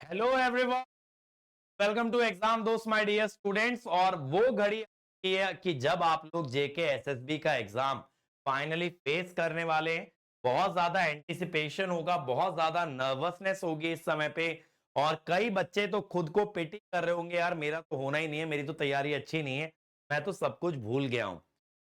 Hello everyone, welcome to exam Dost my dear students. और वो घड़ी आई है कि जब आप लोग जेके एसएसबी का एग्जाम फाइनली फेस करने वाले हैं। बहुत ज्यादा एंटिसिपेशन होगा, बहुत ज्यादा नर्वसनेस होगी इस समय पे। और कई बच्चे तो खुद को पिटी कर रहे होंगे, यार मेरा तो होना ही नहीं है, मेरी तो तैयारी अच्छी नहीं है, मैं तो सब कुछ भूल गया हूं।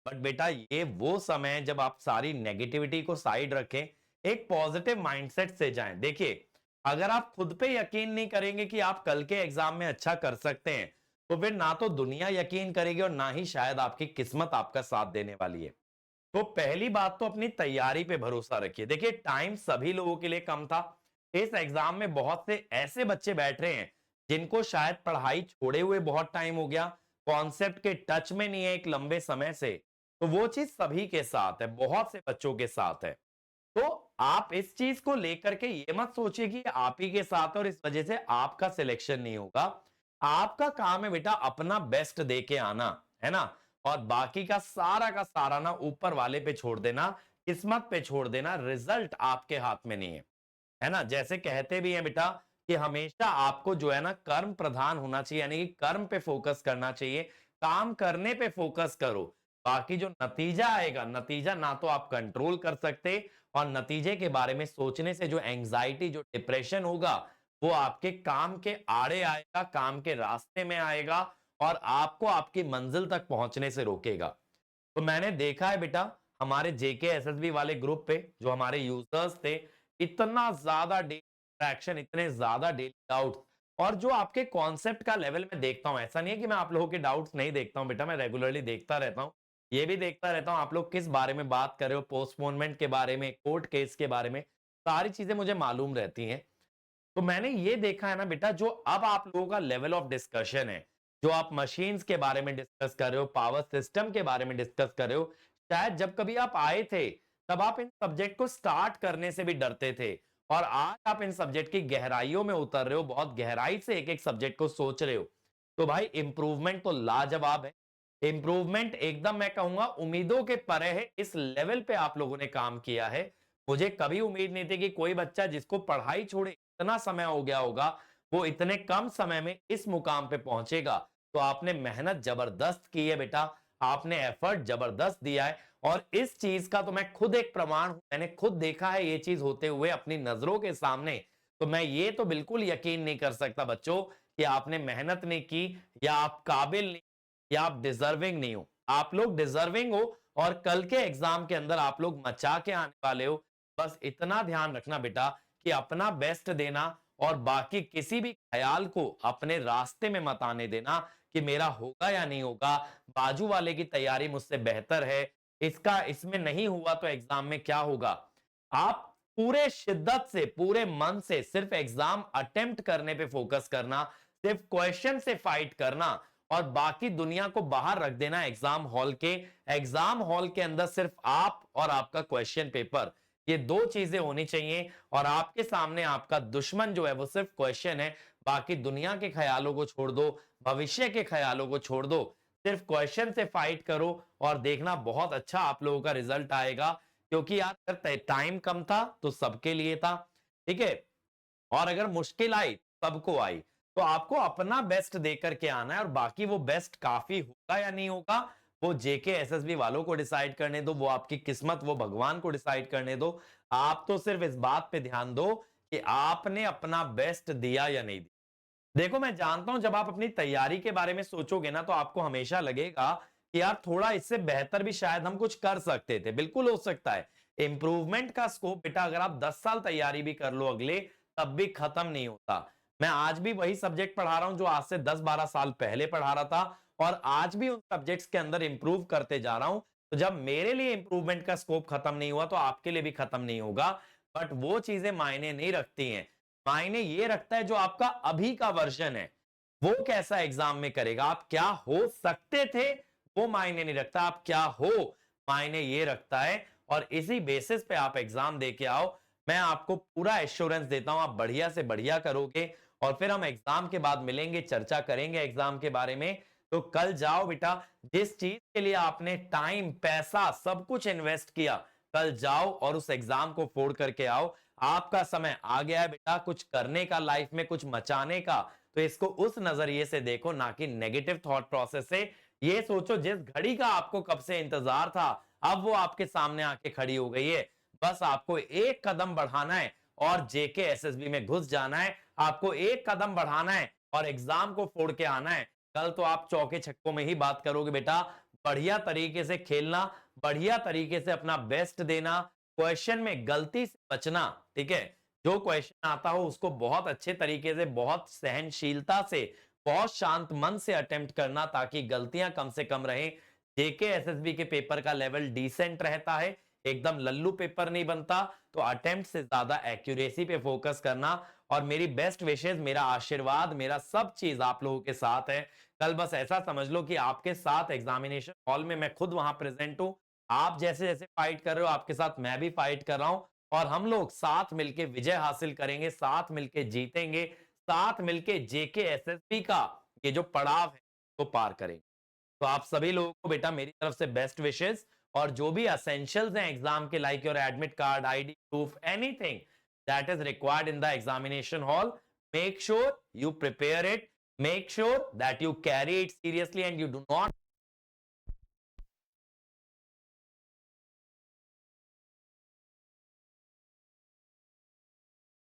बट बेटा, ये वो समय है जब आप सारी नेगेटिविटी को साइड रखें, एक पॉजिटिव माइंडसेट से जाएं। देखिए, अगर आप खुद पे यकीन नहीं करेंगे कि आप कल के एग्जाम में अच्छा कर सकते हैं, तो फिर ना तो दुनिया यकीन करेगी और ना ही शायद आपकी किस्मत आपका साथ देने वाली है। तो पहली बात तो अपनी तैयारी पे भरोसा रखिए। देखिए, टाइम सभी लोगों के लिए कम था। इस एग्जाम में बहुत से ऐसे बच्चे बैठ रहे हैं जिनको शायद पढ़ाई छोड़े हुए बहुत टाइम हो गया, कॉन्सेप्ट के टच में नहीं है एक लंबे समय से। तो वो चीज सभी के साथ है, बहुत से बच्चों के साथ है। तो आप इस चीज को लेकर के ये मत सोचिए कि आप ही के साथ और इस वजह से आपका सिलेक्शन नहीं होगा। आपका काम है बेटा अपना बेस्ट दे के आना, है ना। और बाकी का सारा ना ऊपर वाले पे छोड़ देना, किस्मत पे छोड़ देना। रिजल्ट आपके हाथ में नहीं है ना। जैसे कहते भी हैं बेटा कि हमेशा आपको जो है ना कर्म प्रधान होना चाहिए, यानी कि कर्म पे फोकस करना चाहिए, काम करने पे फोकस करो। बाकी जो नतीजा आएगा, नतीजा ना तो आप कंट्रोल कर सकते, और नतीजे के बारे में सोचने से जो एंजाइटी, जो डिप्रेशन होगा, वो आपके काम के आड़े आएगा, काम के रास्ते में आएगा, और आपको आपकी मंजिल तक पहुंचने से रोकेगा। तो मैंने देखा है बेटा, हमारे जेके एसएसबी वाले ग्रुप पे जो हमारे यूजर्स थे, इतना ज्यादा डेली इंटरेक्शन, इतने ज्यादा डेली डाउट्स, और जो आपके कॉन्सेप्ट का लेवल में देखता हूं, ऐसा नहीं है कि मैं आप लोगों के डाउट्स नहीं देखता हूं बेटा, मैं रेगुलरली देखता रहता हूं। ये भी देखता रहता हूं आप लोग किस बारे में बात कर रहे हो, पोस्टपोनमेंट के बारे में, कोर्ट केस के बारे में, सारी चीजें मुझे मालूम रहती हैं। तो मैंने ये देखा है ना बेटा, जो अब आप लोगों का लेवल ऑफ डिस्कशन है, जो आप मशीन्स के बारे में डिस्कस कर रहे हो, पावर सिस्टम के बारे में डिस्कस कर रहे हो, शायद जब कभी आप आए थे तब आप इन सब्जेक्ट को स्टार्ट करने से भी डरते थे, और आज आप इन सब्जेक्ट की गहराइयों में उतर रहे हो, बहुत गहराई से एक एक सब्जेक्ट को सोच रहे हो। तो भाई इंप्रूवमेंट तो लाजवाब है। इंप्रूवमेंट एकदम मैं कहूंगा उम्मीदों के परे है। इस लेवल पे आप लोगों ने काम किया है, मुझे कभी उम्मीद नहीं थी कि कोई बच्चा जिसको पढ़ाई छोड़े इतना समय हो गया होगा, वो इतने कम समय में इस मुकाम पे पहुंचेगा। तो आपने मेहनत जबरदस्त की है बेटा, आपने एफर्ट जबरदस्त दिया है। और इस चीज का तो मैं खुद एक प्रमाण हूं, मैंने खुद देखा है ये चीज होते हुए अपनी नजरों के सामने। तो मैं ये तो बिल्कुल यकीन नहीं कर सकता बच्चों कि आपने मेहनत नहीं की, या आप काबिल नहीं, या आप डिजर्विंग नहीं हो। आप लोग डिजर्विंग हो, और कल के एग्जाम के अंदर आप लोग मचा के आने वाले हो। बस इतना ध्यान रखना बेटा कि अपना बेस्ट देना, और बाकी किसी भी ख्याल को अपने रास्ते में मत आने देना कि मेरा होगा या नहीं होगा, बाजू वाले की तैयारी मुझसे बेहतर है, इसका इसमें नहीं हुआ तो एग्जाम में क्या होगा। आप पूरे शिद्दत से, पूरे मन से सिर्फ एग्जाम अटेम्प्ट करने पे फोकस करना, सिर्फ क्वेश्चन से फाइट करना, और बाकी दुनिया को बाहर रख देना एग्जाम हॉल के। एग्जाम हॉल के अंदर सिर्फ आप और आपका क्वेश्चन पेपर, ये दो चीजें होनी चाहिए। और आपके सामने आपका दुश्मन जो है वो सिर्फ क्वेश्चन है। बाकी दुनिया के ख्यालों को छोड़ दो, भविष्य के ख्यालों को छोड़ दो, सिर्फ क्वेश्चन से फाइट करो, और देखना बहुत अच्छा आप लोगों का रिजल्ट आएगा। क्योंकि यार अगर टाइम कम था तो सबके लिए था, ठीक है। और अगर मुश्किल आई, सबको आई। तो आपको अपना बेस्ट देकर के आना है, और बाकी वो बेस्ट काफी होगा या नहीं होगा, वो जेके एसएसबी वालों को डिसाइड करने दो, वो आपकी किस्मत, वो भगवान को डिसाइड करने दो। आप तो सिर्फ इस बात पे ध्यान दो कि आपने अपना बेस्ट दिया या नहीं दिया। देखो, मैं जानता हूं जब आप अपनी तैयारी के बारे में सोचोगे ना, तो आपको हमेशा लगेगा कि यार थोड़ा इससे बेहतर भी शायद हम कुछ कर सकते थे। बिल्कुल हो सकता है। इंप्रूवमेंट का स्कोप बेटा, अगर आप 10 साल तैयारी भी कर लो अगले, तब भी खत्म नहीं होता। मैं आज भी वही सब्जेक्ट पढ़ा रहा हूं जो आज से 10-12 साल पहले पढ़ा रहा था, और आज भी उन सब्जेक्ट्स के अंदर इंप्रूव करते जा रहा हूं। तो जब मेरे लिए इंप्रूवमेंट का स्कोप खत्म नहीं हुआ, तो आपके लिए भी खत्म नहीं होगा। बट वो चीजें मायने नहीं रखती हैं। मायने ये रखता है जो आपका अभी का वर्जन है, वो कैसा एग्जाम में करेगा। आप क्या हो सकते थे वो मायने नहीं रखता, आप क्या हो मायने ये रखता है। और इसी बेसिस पे आप एग्जाम दे के आओ। मैं आपको पूरा एश्योरेंस देता हूं, आप बढ़िया से बढ़िया करोगे। और फिर हम एग्जाम के बाद मिलेंगे, चर्चा करेंगे एग्जाम के बारे में। तो कल जाओ बेटा, जिस चीज के लिए आपने टाइम, पैसा, सब कुछ इन्वेस्ट किया, कल जाओ और उस एग्जाम को फोड़ करके आओ। आपका समय आ गया है बेटा कुछ करने का, लाइफ में कुछ मचाने का। तो इसको उस नजरिए से देखो, ना कि नेगेटिव थॉट प्रोसेस से। ये सोचो जिस घड़ी का आपको कब से इंतजार था, अब वो आपके सामने आके खड़ी हो गई है। बस आपको एक कदम बढ़ाना है और जेके एसएसबी में घुस जाना है। आपको एक कदम बढ़ाना है और एग्जाम को फोड़ के आना है। कल तो आप चौके छक्कों में ही बात करोगे बेटा। बढ़िया तरीके से खेलना, बढ़िया तरीके से अपना बेस्ट देना, क्वेश्चन में गलती से बचना। ठीक है, जो क्वेश्चन आता हो उसको बहुत अच्छे तरीके से, बहुत सहनशीलता से, बहुत शांत मन से अटेम्प्ट करना, ताकि गलतियां कम से कम रहें। जेके एसएसबी के पेपर का लेवल डिसेंट रहता है, एकदम लल्लू पेपर नहीं बनता। तो अटेम्प्ट से ज्यादा एक्यूरेसी पे फोकस करना। और मेरी बेस्ट विशेष, मेरा आशीर्वाद, मेरा सब चीज आप लोगों के साथ है। कल बस ऐसा समझ लो कि आपके साथ एग्जामिनेशन हॉल में मैं खुद वहां प्रेजेंट हूं। आप जैसे जैसे फाइट कर रहे हो, आपके साथ मैं भी फाइट कर रहा हूं। और हम लोग साथ मिलके विजय हासिल करेंगे, साथ मिलके जीतेंगे, साथ मिलके जेके एसएसबी का ये जो पड़ाव है वो पार करेंगे। तो आप सभी लोगों को बेटा मेरी तरफ से बेस्ट विशेस। और जो भी असेंशियल्स हैं एग्जाम के, like your admit card, ID proof, anything that is required in the examination hall, make sure you prepare it, make sure that you carry it seriously and you do not